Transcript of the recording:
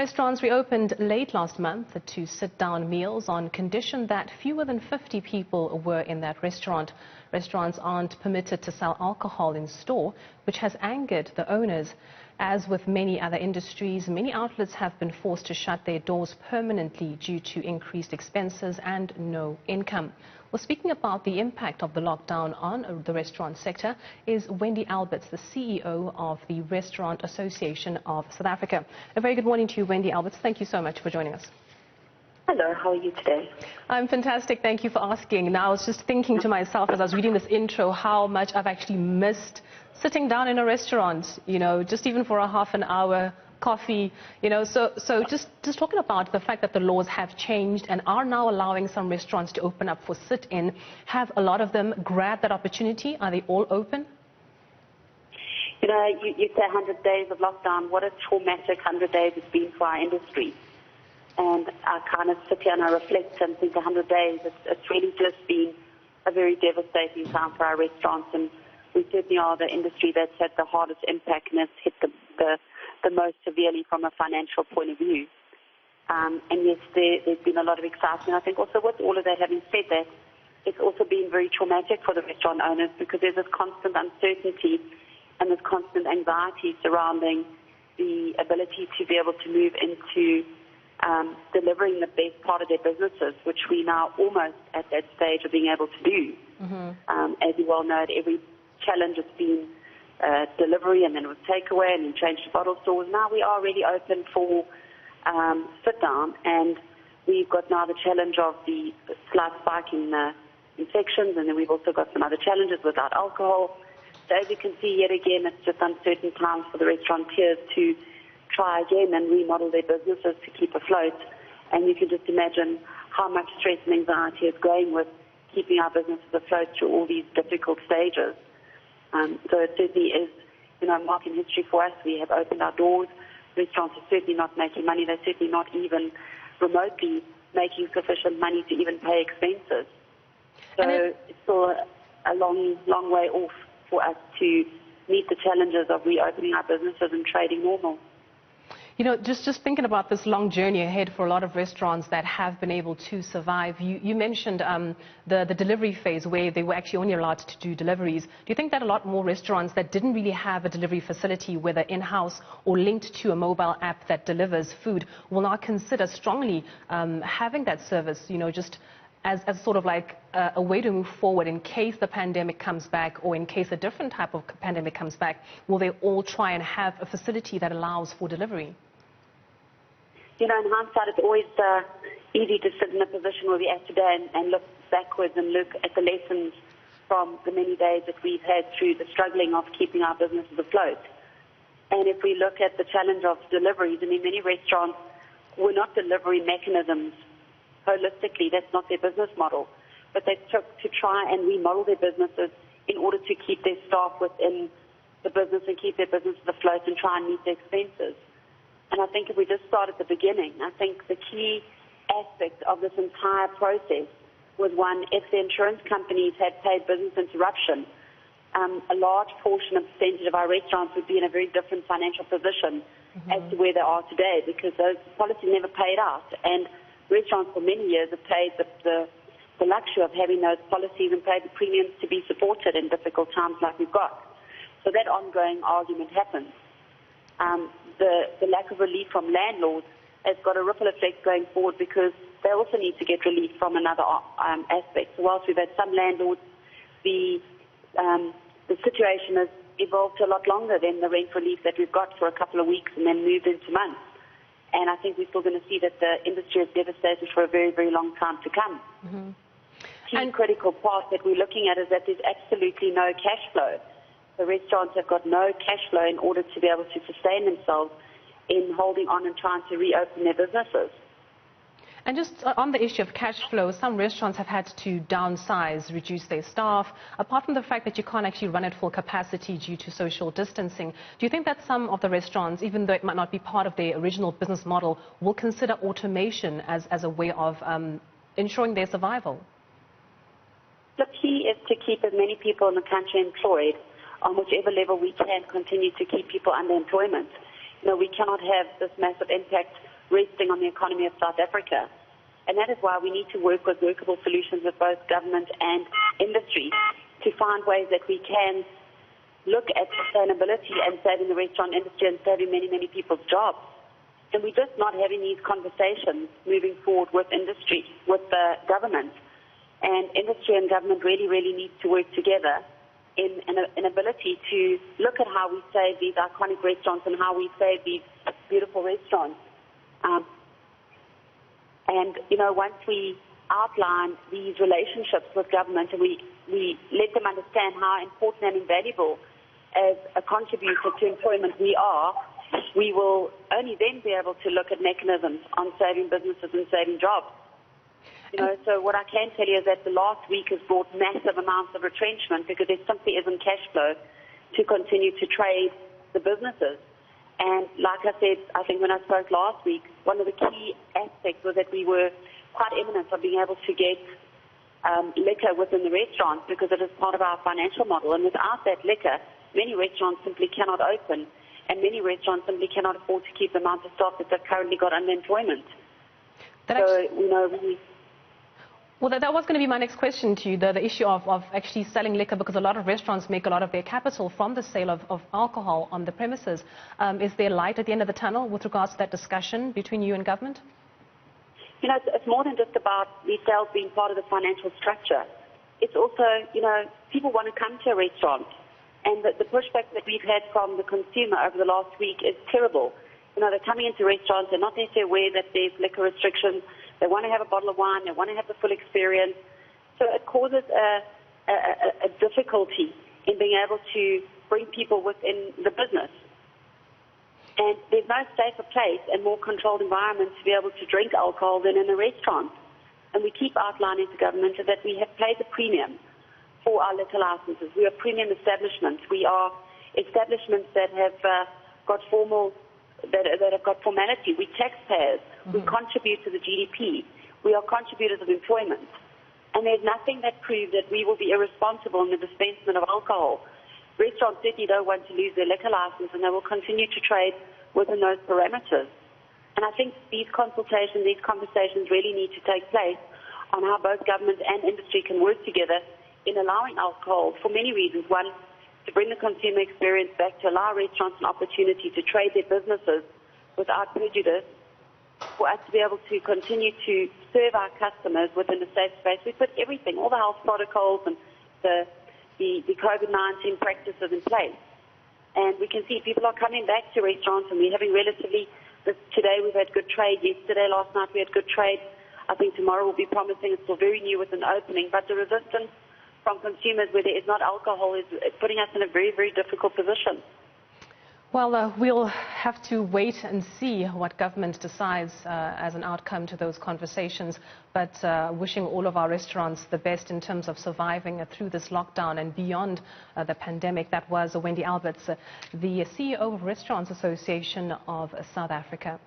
Restaurants reopened late last month to sit-down meals on condition that fewer than 50 people were in that restaurant. Restaurants aren't permitted to sell alcohol in store, which has angered the owners. As with many other industries, many outlets have been forced to shut their doors permanently due to increased expenses and no income. Well, speaking about the impact of the lockdown on the restaurant sector is Wendy Alberts, the CEO of the Restaurant Association of South Africa. A very good morning to you, Wendy Alberts. Thank you so much for joining us. Hello, how are you today? I'm fantastic. Thank you for asking. Now, I was just thinking to myself as I was reading this intro how much I've actually missed sitting down in a restaurant, you know, just even for a half an hour, coffee, you know, so just talking about the fact that the laws have changed and are now allowing some restaurants to open up for sit-in. Have a lot of them grabbed that opportunity? Are they all open? You know, you say 100 days of lockdown. What a traumatic 100 days it's been for our industry. And I kind of sit here and I reflect and think 100 days, it's really just been a very devastating time for our restaurants. And we certainly are the industry that's had the hardest impact and has hit the most severely from a financial point of view. And yes, there's been a lot of excitement. I think also with all of that, having said that, it's also been very traumatic for the restaurant owners because there's this constant uncertainty and this constant anxiety surrounding the ability to be able to move into delivering the best part of their businesses, which we now almost at that stage of being able to do. As you well know, at every challenge it's been delivery and then with takeaway and then change to bottle stores. Now we are already open for sit-down, and we've got now the challenge of the slight spike in infections, and then we've also got some other challenges without alcohol. So as you can see, yet again, it's just uncertain times for the restaurateurs to try again and remodel their businesses to keep afloat. And you can just imagine how much stress and anxiety is going with keeping our businesses afloat through all these difficult stages. So it certainly is, you know, a mark in history for us. We have opened our doors. Restaurants are certainly not making money. They're certainly not even remotely making sufficient money to even pay expenses. So it's still a long, long way off for us to meet the challenges of reopening our businesses and trading normal. You know, just thinking about this long journey ahead for a lot of restaurants that have been able to survive. You mentioned the delivery phase where they were actually only allowed to do deliveries. Do you think that a lot more restaurants that didn't really have a delivery facility, whether in-house or linked to a mobile app that delivers food, will now consider strongly having that service, you know, just as sort of like a way to move forward in case the pandemic comes back or in case a different type of pandemic comes back? Will they all try and have a facility that allows for delivery? You know, in hindsight, it's always easy to sit in a position where we are today and look backwards and look at the lessons from the many days that we've had through the struggling of keeping our businesses afloat. And if we look at the challenge of deliveries, I mean, many restaurants were not delivery mechanisms holistically. That's not their business model. But they took to try and remodel their businesses in order to keep their staff within the business and keep their businesses afloat and try and meet their expenses. And I think if we just start at the beginning, I think the key aspect of this entire process was, one, if the insurance companies had paid business interruption, a large portion of percentage of our restaurants would be in a very different financial position as to where they are today, because those policies never paid out. And restaurants for many years have paid the luxury of having those policies and paid the premiums to be supported in difficult times like we've got. So that ongoing argument happens. The lack of relief from landlords has got a ripple effect going forward because they also need to get relief from another aspect. So whilst we've had some landlords, the situation has evolved to a lot longer than the rent relief that we've got for a couple of weeks and then moved into months. And I think we're still going to see that the industry is devastated for a very, very long time to come. Key critical part that we're looking at is that there's absolutely no cash flow. The restaurants have got no cash flow in order to be able to sustain themselves in holding on and trying to reopen their businesses. And just on the issue of cash flow, some restaurants have had to downsize, reduce their staff. Apart from the fact that you can't actually run at full capacity due to social distancing, do you think that some of the restaurants, even though it might not be part of their original business model, will consider automation as a way of ensuring their survival? The key is to keep as many people in the country employed on whichever level we can continue to keep people under employment. we cannot have this massive impact resting on the economy of South Africa. And that is why we need to work with workable solutions with both government and industry to find ways that we can look at sustainability and saving the restaurant industry and saving many, many people's jobs. And we're just not having these conversations moving forward with industry, with the government. And industry and government really, really need to work together in an ability to look at how we save these iconic restaurants and how we save these beautiful restaurants. And, once we outline these relationships with government and we let them understand how important and invaluable as a contributor to employment we are, we will only then be able to look at mechanisms on saving businesses and saving jobs. So what I can tell you is that the last week has brought massive amounts of retrenchment because there simply isn't cash flow to continue to trade the businesses. And like I said, I think when I spoke last week, one of the key aspects was that we were quite imminent of being able to get liquor within the restaurants because it is part of our financial model. And without that liquor, many restaurants simply cannot open, and many restaurants simply cannot afford to keep the amount of staff that they've currently got underemployment. Well, that was going to be my next question to you, the issue of actually selling liquor, because a lot of restaurants make a lot of their capital from the sale of alcohol on the premises. Is there light at the end of the tunnel with regards to that discussion between you and government? It's more than just about these sales being part of the financial structure. It's also, people want to come to a restaurant. And the pushback that we've had from the consumer over the last week is terrible. They're coming into restaurants, they're not necessarily aware that there's liquor restrictions. They want to have a bottle of wine, they want to have the full experience. So it causes a difficulty in being able to bring people within the business. And there's no safer place and more controlled environment to be able to drink alcohol than in a restaurant. And we keep outlining to government that we have paid the premium for our liquor licenses. We are premium establishments. We are establishments that have got formality. We're taxpayers. Mm-hmm. We contribute to the GDP. We are contributors of employment. And there's nothing that proves that we will be irresponsible in the dispensement of alcohol. Restaurants certainly don't want to lose their liquor license, and they will continue to trade within those parameters. And I think these conversations really need to take place on how both government and industry can work together in allowing alcohol for many reasons. One, to bring the consumer experience back, to allow restaurants an opportunity to trade their businesses without prejudice, for us to be able to continue to serve our customers within a safe space. We put everything, all the health protocols and the COVID-19 practices in place. And we can see people are coming back to restaurants, and we're having today we've had good trade. Yesterday, last night we had good trade. I think tomorrow will be promising. It's still very new with an opening, but the resistance from consumers where there is not alcohol is putting us in a very, very difficult position. Well, we'll have to wait and see what government decides as an outcome to those conversations, but wishing all of our restaurants the best in terms of surviving through this lockdown and beyond the pandemic. That was Wendy Alberts, the CEO of Restaurants Association of South Africa.